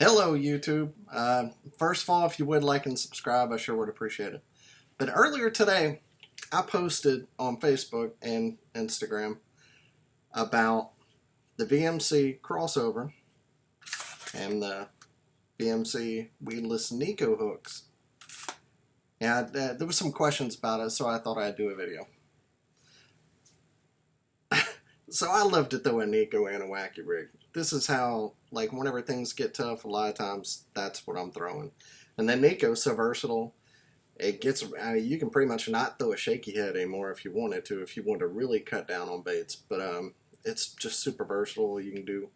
Hello, YouTube. First of all, if you would like and subscribe, I sure would appreciate it. But earlier today, I posted on Facebook and Instagram about the VMC crossover and the VMC Weedless Neko hooks. And there was some questions about it, so I thought I'd do a video. So I love to throw a Neko and a wacky rig. This is how, like, whenever things get tough, a lot of times that's what I'm throwing. And then Neko's so versatile, you can pretty much not throw a shaky head anymore if you wanted to, if you want to really cut down on baits. But it's just super versatile. You can do,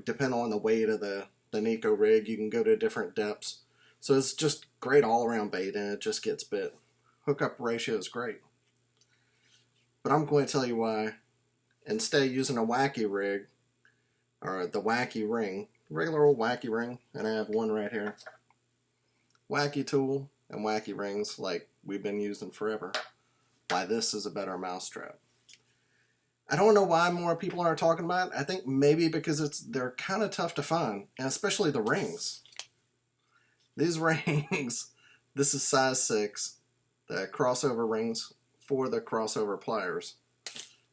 depending on the weight of the Neko rig, you can go to different depths. So it's just great all around bait, and it just gets bit. Hookup ratio is great. But I'm going to tell you why. Instead of using a wacky rig, or the wacky ring, regular old wacky ring, and I have one right here, wacky tool and wacky rings like we've been using forever, why this is a better mousetrap. I don't know why more people aren't talking about it. I think maybe because they're kind of tough to find, and especially the rings. These rings, this is size 6, the crossover rings for the crossover pliers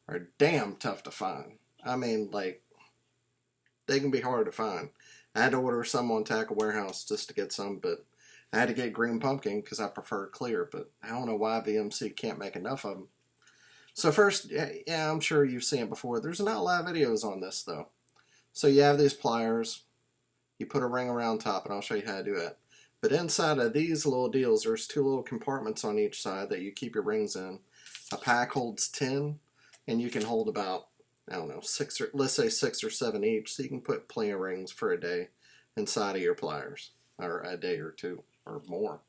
are damn tough to find. I mean, like, they can be hard to find. I had to order some on Tackle Warehouse just to get some, but I had to get green pumpkin because I prefer clear, but I don't know why VMC can't make enough of them. So first, yeah, I'm sure you've seen it before. There's not a lot of videos on this, though. So you have these pliers. You put a ring around top, and I'll show you how to do it. But inside of these little deals, there's 2 little compartments on each side that you keep your rings in. A pack holds 10. And you can hold about, I don't know, let's say 6 or 7 each, so you can put plenty of rings for a day inside of your pliers, or a day or 2, or more.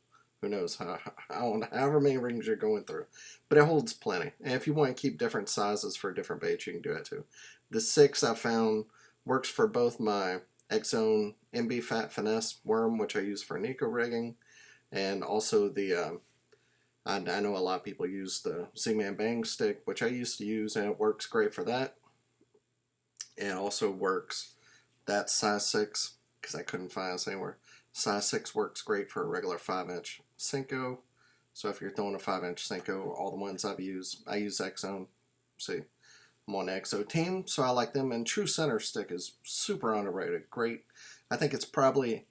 Who knows however many rings you're going through. But it holds plenty. And if you want to keep different sizes for different baits, you can do it too. The 6 I found works for both my X-Zone MB Fat Finesse worm, which I use for Neko rigging, and also the I know a lot of people use the Z-Man Bang Stick, which I used to use, and it works great for that. And it also works, that size 6, because I couldn't find this anywhere. Size 6 works great for a regular 5-inch Senko. So if you're throwing a 5-inch Senko, all the ones I use X-Zone. See, I'm on the XO team, so I like them. And True Center Stick is super underrated. Great. I think it's probably,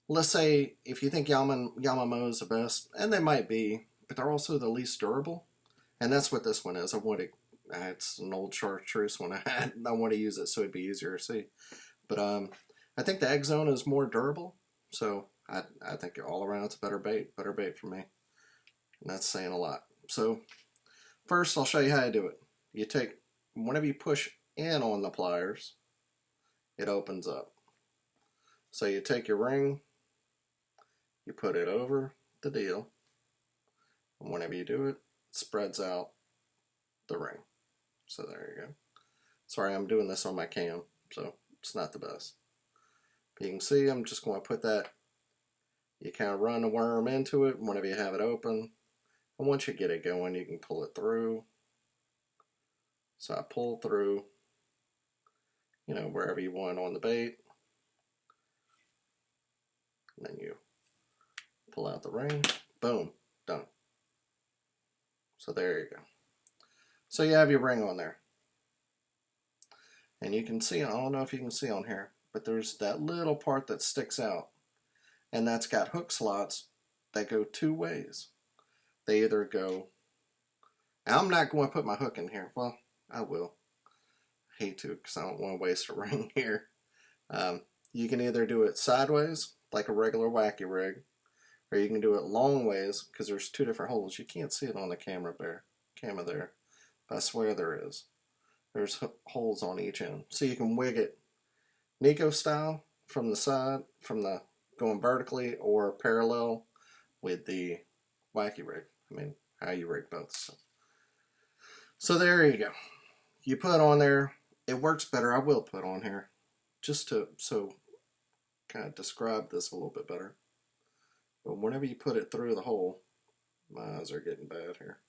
let's say, if you think Yamamoto is the best, and they might be, but they're also the least durable. And that's what this one is. It's an old chartreuse one I had. I want to use it so it'd be easier to see. But I think the X-Zone is more durable. So I think all around it's a better bait for me. And that's saying a lot. So first I'll show you how to do it. Whenever you push in on the pliers, it opens up. So you take your ring, you put it over the deal, and whenever you do it, it spreads out the ring. So there you go. Sorry, I'm doing this on my cam, so it's not the best. But you can see I'm just going to put that, you kind of run the worm into it whenever you have it open. And once you get it going, you can pull it through. So I pull through, wherever you want on the bait. And then you pull out the ring, boom, done. So there you go. So you have your ring on there. And you can see, I don't know if you can see on here, but there's that little part that sticks out. And that's got hook slots that go 2 ways. They either go, I'm not going to put my hook in here. Well, I will. I hate to because I don't want to waste a ring here. You can either do it sideways, like a regular wacky rig, or you can do it long ways because there's 2 different holes. You can't see it on the camera there, but I swear there is. There's holes on each end. So you can wig it Neko style from the side, going vertically, or parallel with the wacky rig. I mean, how you rig both. So there you go. You put on there. It works better. I will put on here just to kind of describe this a little bit better. But whenever you put it through the hole, my eyes are getting bad here.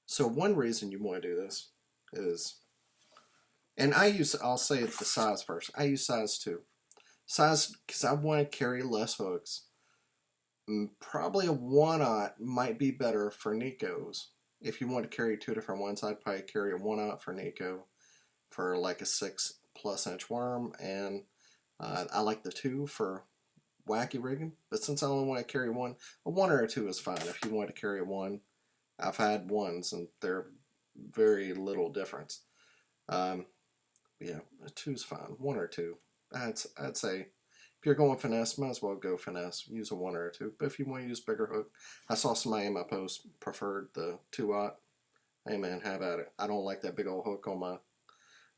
So one reason you want to do this is And I'll say the size first. I use size 2. Size, because I want to carry less hooks. Probably a 1/0 might be better for Nekos. If you want to carry 2 different ones, I'd probably carry a 1/0 for Neko for like a 6+ inch worm, and I like the 2 for wacky rigging. But since I only want to carry one, a 1 or a 2 is fine. If you want to carry a 1, I've had 1s and they're very little difference. Yeah, a 2's fine. 1 or 2. I'd say if you're going finesse, might as well go finesse. Use a 1 or a 2. But if you want to use bigger hook, I saw somebody in my post preferred the 2/0. Hey man, have at it. I don't like that big old hook on my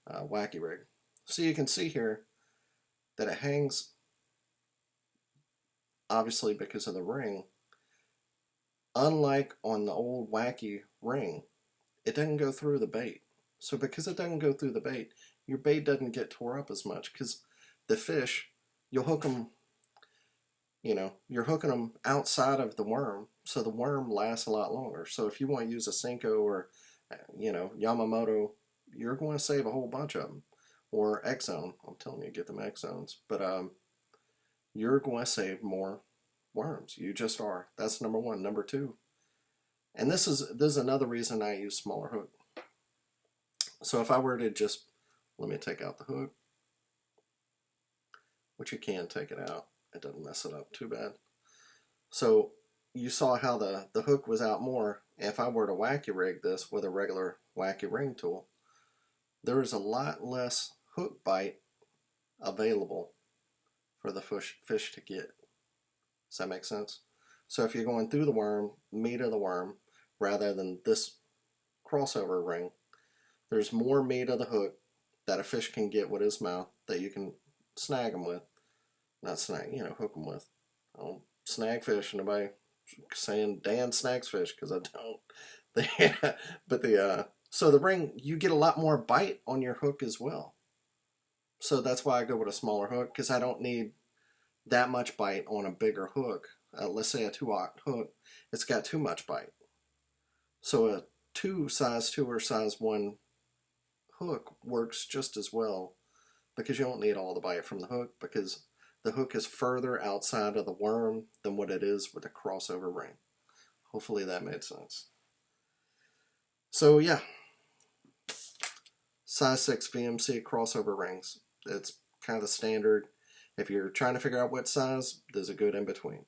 wacky rig. So you can see here that it hangs, obviously because of the ring. Unlike on the old wacky ring, it doesn't go through the bait. So because it doesn't go through the bait, your bait doesn't get tore up as much, because the fish, you'll hook them, you're hooking them outside of the worm, so the worm lasts a lot longer. So if you want to use a Senko or, Yamamoto, you're going to save a whole bunch of them. Or X-Zone, I'm telling you, get them X-Zones. But you're going to save more worms. You just are. That's number 1. Number 2, and this is another reason I use smaller hook. So if I were to just, let me take out the hook, which you can take it out. It doesn't mess it up too bad. So you saw how the hook was out more. If I were to wacky rig this with a regular wacky ring tool, there is a lot less hook bite available for the fish to get. Does that make sense? So if you're going through the worm, meat of the worm, rather than this crossover ring, there's more meat of the hook that a fish can get with his mouth that you can snag them with. Not snag, hook them with. I don't snag fish. Nobody saying Dan snags fish, because I don't. So the ring, you get a lot more bite on your hook as well. So that's why I go with a smaller hook, because I don't need that much bite on a bigger hook. Let's say a 2/0 hook, it's got too much bite. So a size 2 or size 1 hook works just as well, because you don't need all the bite from the hook, because the hook is further outside of the worm than what it is with a crossover ring. Hopefully that made sense. So yeah, size 6 VMC crossover rings. It's kind of the standard. If you're trying to figure out what size, there's a good in between.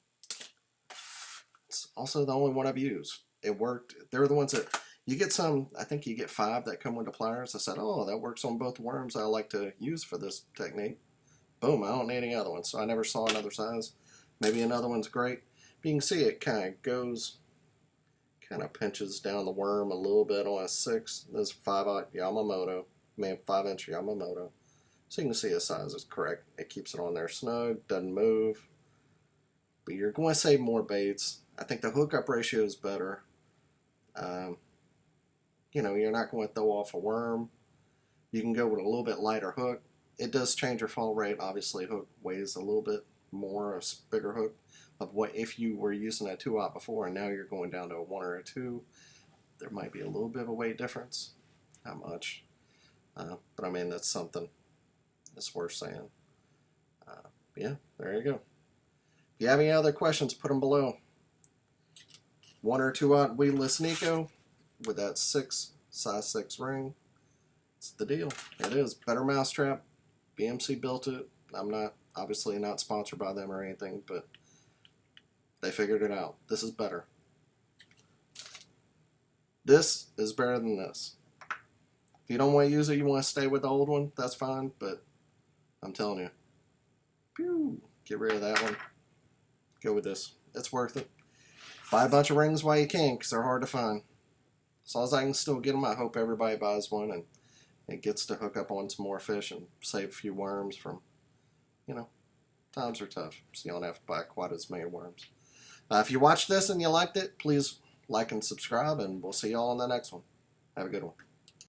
It's also the only one I've used. It worked. They're the ones that you get some, I think you get 5 that come with the pliers. I said, oh, that works on both worms I like to use for this technique. Boom, I don't need any other ones. So I never saw another size. Maybe another one's great. But you can see it kind of pinches down the worm a little bit on a 6. This is 5/0 Yamamoto, 5-inch Yamamoto. So you can see the size is correct. It keeps it on there snug, doesn't move. But you're going to save more baits. I think the hookup ratio is better. You're not going to throw off a worm. You can go with a little bit lighter hook. It does change your fall rate. Obviously, hook weighs a little bit more, a bigger hook, of what if you were using a 2/0 before and now you're going down to a 1 or a 2. There might be a little bit of a weight difference. Not much. But I mean, that's something that's worth saying. Yeah, there you go. If you have any other questions, put them below. 1 or 2/0 Weedless Neko with that size 6 ring. It's the deal. It is. Better mousetrap. VMC built it. I'm obviously not sponsored by them or anything, but they figured it out. This is better. This is better than this. If you don't want to use it, you want to stay with the old one, that's fine, but I'm telling you, get rid of that one. Go with this. It's worth it. Buy a bunch of rings while you can, because they're hard to find. As long as I can still get them, I hope everybody buys one and it gets to hook up on some more fish and save a few worms from, times are tough, so you don't have to buy quite as many worms. If you watched this and you liked it, please like and subscribe, and we'll see y'all on the next one. Have a good one.